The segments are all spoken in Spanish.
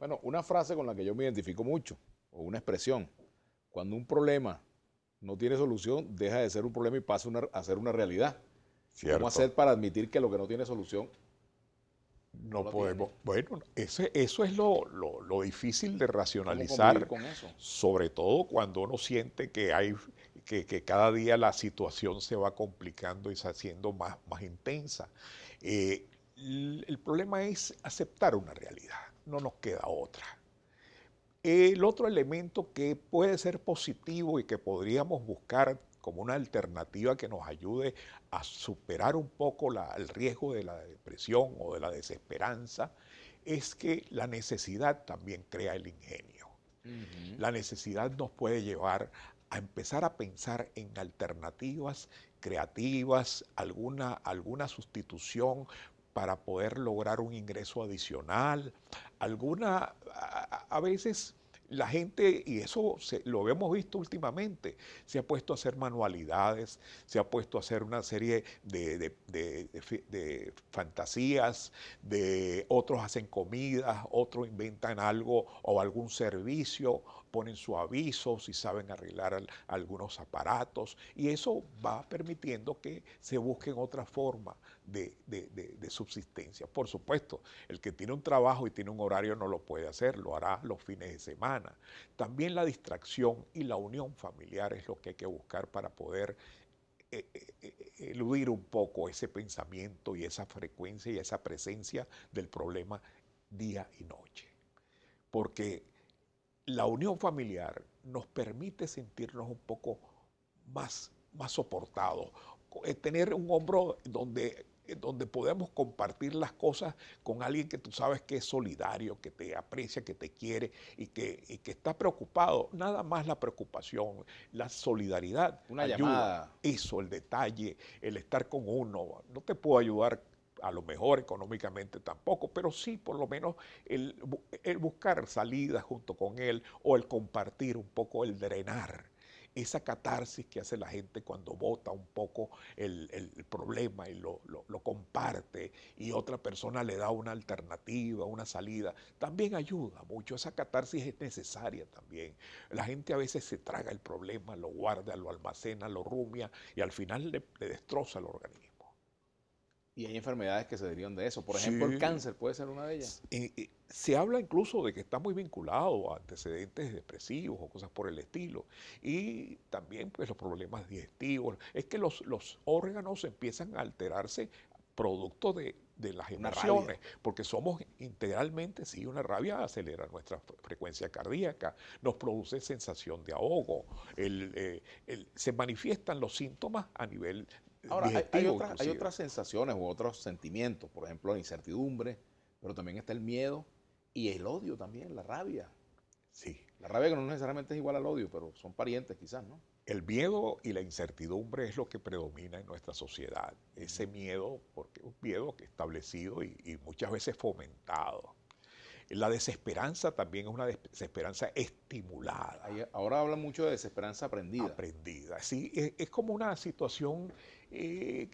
Bueno, una frase con la que yo me identifico mucho, o una expresión, cuando un problema no tiene solución, deja de ser un problema y pasa a ser una realidad. ¿Cómo ¿Cierto? hacer para admitir que lo que no tiene solución no No lo tiene? podemos, bueno, eso es lo difícil de ¿Cómo convivir racionalizar, con eso? sobre todo cuando uno siente que que cada día la situación se va complicando y se haciendo más intensa. El problema es aceptar una realidad, no nos queda otra. El otro elemento que puede ser positivo y que podríamos buscar como una alternativa que nos ayude a superar un poco el riesgo de la depresión o de la desesperanza es que la necesidad también crea el ingenio. Ujú. La necesidad nos puede llevar a empezar a pensar en alternativas creativas, alguna sustitución para poder lograr un ingreso adicional, a veces la gente, y eso lo hemos visto últimamente, se ha puesto a hacer manualidades, se ha puesto a hacer una serie de fantasías, de otros hacen comidas, otros inventan algo o algún servicio, ponen su aviso, si saben arreglar algunos aparatos, y eso va permitiendo que se busquen otra forma de subsistencia. Por supuesto, el que tiene un trabajo y tiene un horario no lo puede hacer, lo hará los fines de semana. También la distracción y la unión familiar es lo que hay que buscar para poder eludir un poco ese pensamiento y esa frecuencia y esa presencia del problema día y noche. Porque la unión familiar nos permite sentirnos un poco más soportados, tener un hombro donde podemos compartir las cosas con alguien que tú sabes que es solidario, que te aprecia, que te quiere y que está preocupado. Nada más la preocupación, la solidaridad Una ayuda. llamada. Eso, el detalle, el estar con uno. No te puedo ayudar a lo mejor económicamente tampoco, pero sí por lo menos el buscar salidas junto con él o el compartir un poco, el drenar esa catarsis que hace la gente cuando bota un poco el problema y lo comparte y otra persona le da una alternativa, una salida, también ayuda mucho. Esa catarsis es necesaria también. La gente a veces se traga el problema, lo guarda, lo almacena, lo rumia y al final le destroza el organismo. Y hay enfermedades que se derivan de eso. Por ejemplo, el Sí, cáncer puede ser una de ellas. se habla incluso de que está muy vinculado a antecedentes depresivos o cosas por el estilo. Y también pues los problemas digestivos. Es que los órganos empiezan a alterarse producto de las Una rabia. emociones, porque somos integralmente, sí, una rabia acelera nuestra frecuencia cardíaca, nos produce sensación de ahogo, se manifiestan los síntomas a nivel Ahora, digestivo hay inclusive. otras sensaciones u otros sentimientos. Por ejemplo, la incertidumbre, pero también está el miedo y el odio también, la rabia. Sí. La rabia que no necesariamente es igual al odio, pero son parientes quizás, ¿no? El miedo y la incertidumbre es lo que predomina en nuestra sociedad. Ese Ujú. miedo, porque es un miedo que establecido y muchas veces fomentado. La desesperanza también es una desesperanza estimulada, Ahora hablan mucho de desesperanza aprendida. aprendida. Sí, es como una situación eh,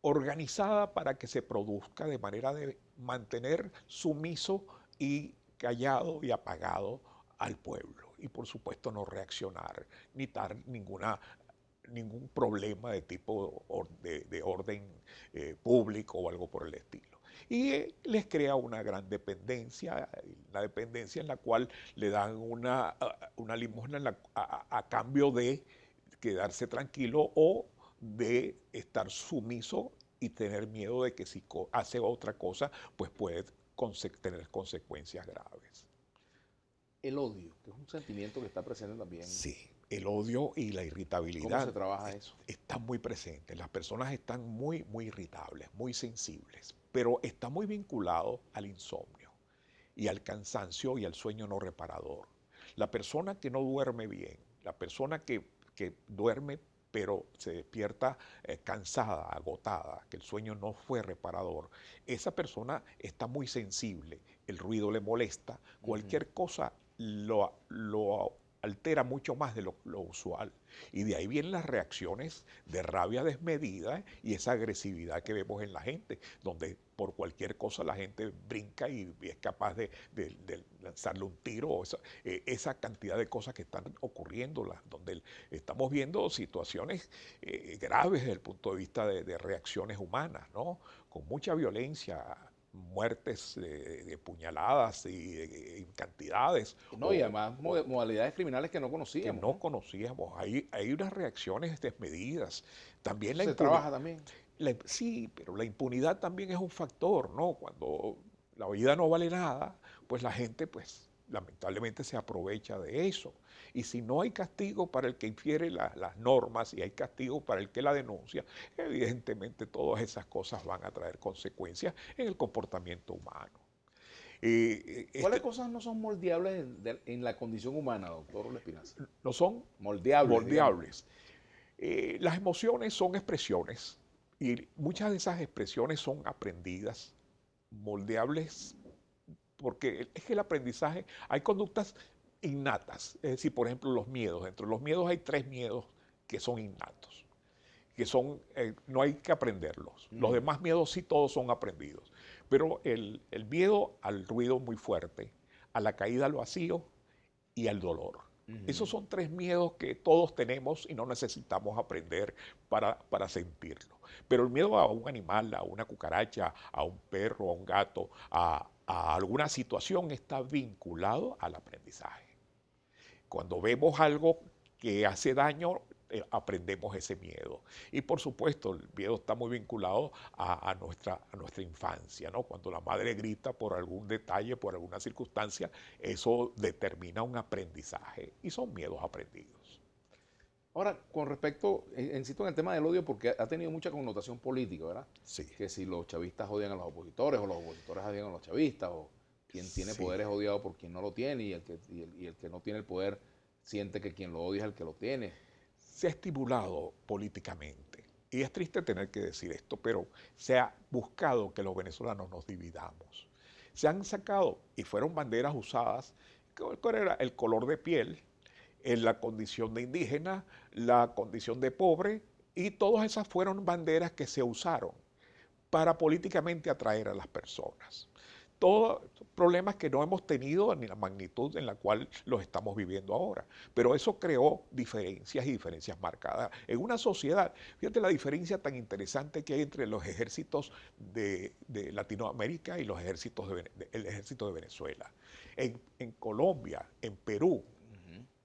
organizada para que se produzca de manera de mantener sumiso y callado y apagado al pueblo. Y por supuesto no reaccionar ni dar ningún problema de tipo de orden público o algo por el estilo. Y les crea una dependencia en la cual le dan una limosna a cambio de quedarse tranquilo o de estar sumiso y tener miedo de que si hace otra cosa, pues puede tener consecuencias graves. El odio, que es un sentimiento que está presente también. Sí, el odio y la ¿Cómo irritabilidad se trabaja eso? están muy presentes. Las personas están muy irritables, muy sensibles, pero está muy vinculado al insomnio y al cansancio y al sueño no reparador. La persona que no duerme bien, la persona que duerme pero se despierta cansada, agotada, que el sueño no fue reparador, esa persona está muy sensible, el ruido le molesta, Ujú. cualquier cosa lo altera mucho más de lo usual. Y de ahí vienen las reacciones de rabia desmedida y esa agresividad que vemos en la gente, donde por cualquier cosa la gente brinca y es capaz de lanzarle un tiro, o esa cantidad de cosas que están ocurriendo, donde estamos viendo situaciones graves desde el punto de vista de reacciones humanas, ¿no? Con mucha violencia, muertes de puñaladas y en cantidades, No, y además modalidades criminales que no que conocíamos, no ¿no? conocíamos. Hay unas reacciones desmedidas. También Eso la se impunidad. trabaja también. Sí, pero la impunidad también es un factor, ¿no? Cuando la vida no vale nada, pues la gente, pues lamentablemente se aprovecha de eso. Y si no hay castigo para el que infiere las normas y hay castigo para el que la denuncia, evidentemente todas esas cosas van a traer consecuencias en el comportamiento humano. ¿Cuáles cosas no son moldeables en la condición humana, doctor Espinaza? No son Moldeables, digamos. moldeables. Las emociones son expresiones y muchas de esas expresiones son aprendidas, moldeables, porque es que el aprendizaje, hay conductas innatas, es decir, por ejemplo, los miedos. Dentro de los miedos hay 3 miedos que son innatos, que son, no hay que aprenderlos. Los demás miedos sí todos son aprendidos, pero el miedo al ruido muy fuerte, a la caída al vacío y al dolor. Esos son 3 miedos que todos tenemos y no necesitamos aprender para sentirlo. Pero el miedo a un animal, a una cucaracha, a un perro, a un gato, a alguna situación está vinculado al aprendizaje. Cuando vemos algo que hace daño, aprendemos ese miedo. Y por supuesto, el miedo está muy vinculado a nuestra infancia, ¿no? Cuando la madre grita por algún detalle, por alguna circunstancia, eso determina un aprendizaje y son miedos aprendidos. Ahora, con respecto, insisto en el tema del odio porque ha tenido mucha connotación política, ¿verdad? Sí. Que si los chavistas odian a los opositores o los opositores odian a los chavistas o quien tiene Sí. poder es odiado por quien no lo tiene y el que no tiene el poder siente que quien lo odia es el que lo tiene. Se ha estimulado políticamente, y es triste tener que decir esto, pero se ha buscado que los venezolanos nos dividamos. Se han sacado, y fueron banderas usadas, ¿cuál era? El color de piel, en la condición de indígena, la condición de pobre, y todas esas fueron banderas que se usaron para políticamente atraer a las personas. Todos problemas que no hemos tenido ni la magnitud en la cual los estamos viviendo ahora. Pero eso creó diferencias y diferencias marcadas en una sociedad. Fíjate la diferencia tan interesante que hay entre los ejércitos de Latinoamérica y los ejércitos el ejército de Venezuela. En Colombia, en Perú,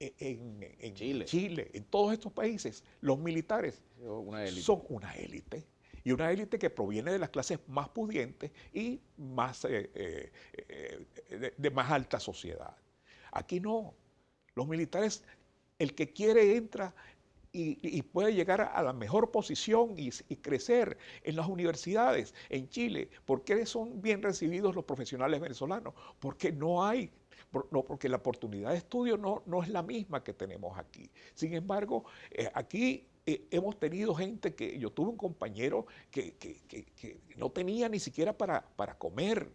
en Chile, en todos estos países, los militares son una élite. Y una élite que proviene de las clases más pudientes y más, de más alta sociedad. Aquí no. Los militares, el que quiere entra y puede llegar a la mejor posición y crecer en las universidades en Chile. ¿Por qué son bien recibidos los profesionales venezolanos? Porque no hay, porque la oportunidad de estudio no es la misma que tenemos aquí. Sin embargo, aquí hemos tenido gente que, yo tuve un compañero que no tenía ni siquiera para comer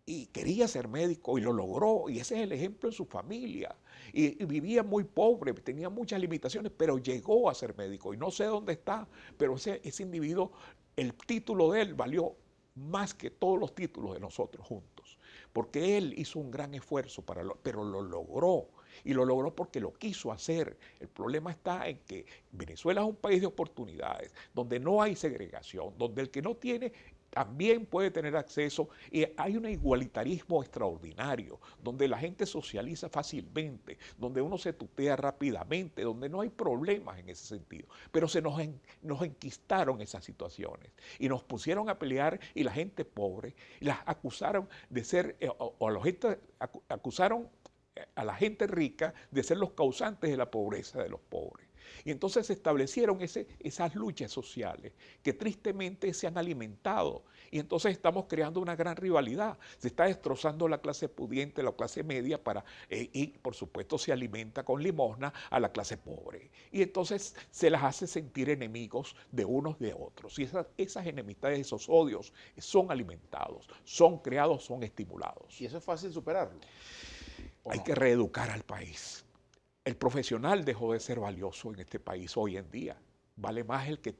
y quería ser médico y lo logró, y ese es el ejemplo en su familia. Y vivía muy pobre, tenía muchas limitaciones, pero llegó a ser médico y no sé dónde está, pero ese individuo, el título de él valió más que todos los títulos de nosotros juntos, porque él hizo un gran esfuerzo, pero lo logró. Y lo logró porque lo quiso hacer. El problema está en que Venezuela es un país de oportunidades, donde no hay segregación, donde el que no tiene también puede tener acceso y hay un igualitarismo extraordinario, donde la gente socializa fácilmente, donde uno se tutea rápidamente, donde no hay problemas en ese sentido. Pero nos enquistaron esas situaciones y nos pusieron a pelear y la gente pobre, las acusaron de ser, o a la gente acusaron a la gente rica de ser los causantes de la pobreza de los pobres. Y entonces se establecieron esas luchas sociales que tristemente se han alimentado. Y entonces estamos creando una gran rivalidad. Se está destrozando la clase pudiente, la clase media, y por supuesto se alimenta con limosna a la clase pobre. Y entonces se las hace sentir enemigos de unos de otros. Y esas enemistades, esos odios son alimentados, son creados, son estimulados. ¿Y eso es fácil superarlo? Hay que reeducar al país. El profesional dejó de ser valioso en este país hoy en día. Vale más el que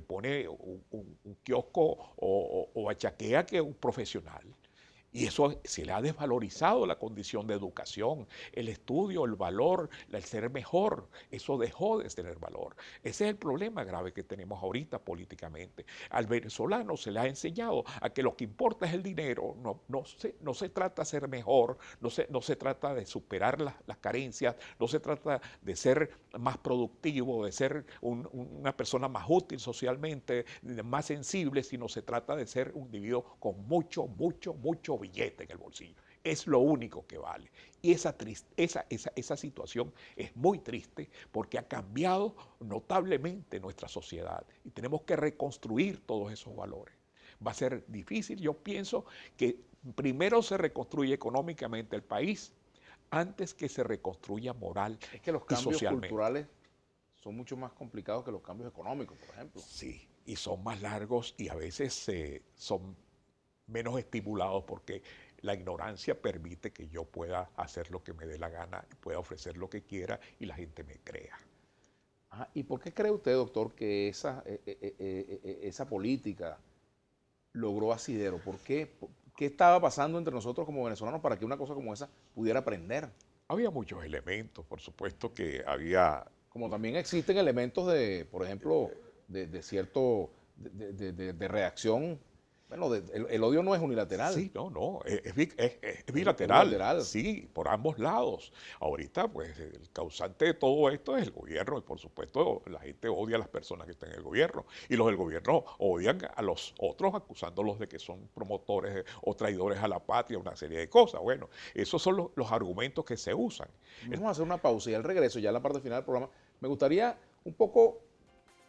pone un kiosco o bachaquea que un profesional. Y eso se le ha desvalorizado la condición de educación, el estudio, el valor, el ser mejor. Eso dejó de tener valor. Ese es el problema grave que tenemos ahorita políticamente. Al venezolano se le ha enseñado a que lo que importa es el dinero. No se trata de ser mejor, no se trata de superar las carencias, no se trata de ser más productivo, de ser una persona más útil socialmente, más sensible, sino se trata de ser un individuo con mucho billete en el bolsillo. Es lo único que vale. Y esa situación es muy triste porque ha cambiado notablemente nuestra sociedad y tenemos que reconstruir todos esos valores. Va a ser difícil, yo pienso que primero se reconstruye económicamente el país antes que se reconstruya moral Es que los y cambios socialmente. culturales son mucho más complicados que los cambios económicos, por ejemplo. Sí, y son más largos y a veces son menos estimulados porque la ignorancia permite que yo pueda hacer lo que me dé la gana, pueda ofrecer lo que quiera y la gente me crea. Ajá. ¿Y por qué cree usted, doctor, que esa política logró asidero? ¿Por qué? ¿Qué estaba pasando entre nosotros como venezolanos para que una cosa como esa pudiera prender? Había muchos elementos, por supuesto que había. Como también existen elementos de, por ejemplo, de cierto, de reacción. Bueno, el odio no es unilateral. Sí, no, es Es bilateral, bilateral. sí, por ambos lados. Ahorita, pues, el causante de todo esto es el gobierno y, por supuesto, la gente odia a las personas que están en el gobierno y los del gobierno odian a los otros acusándolos de que son promotores o traidores a la patria, una serie de cosas. Bueno, esos son los argumentos que se usan. Vamos a hacer una pausa y al regreso, ya en la parte final del programa, me gustaría un poco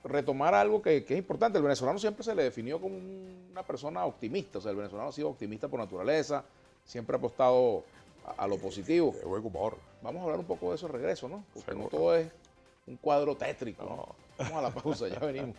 retomar algo que es importante. El venezolano siempre se le definió como una persona optimista, o sea, el venezolano ha sido optimista por naturaleza, siempre ha apostado a lo positivo. De buen humor. Vamos a hablar un poco de eso al regreso, ¿no? Porque no Seguro. todo es un cuadro tétrico, ¿no? No. Vamos a la pausa, ya venimos.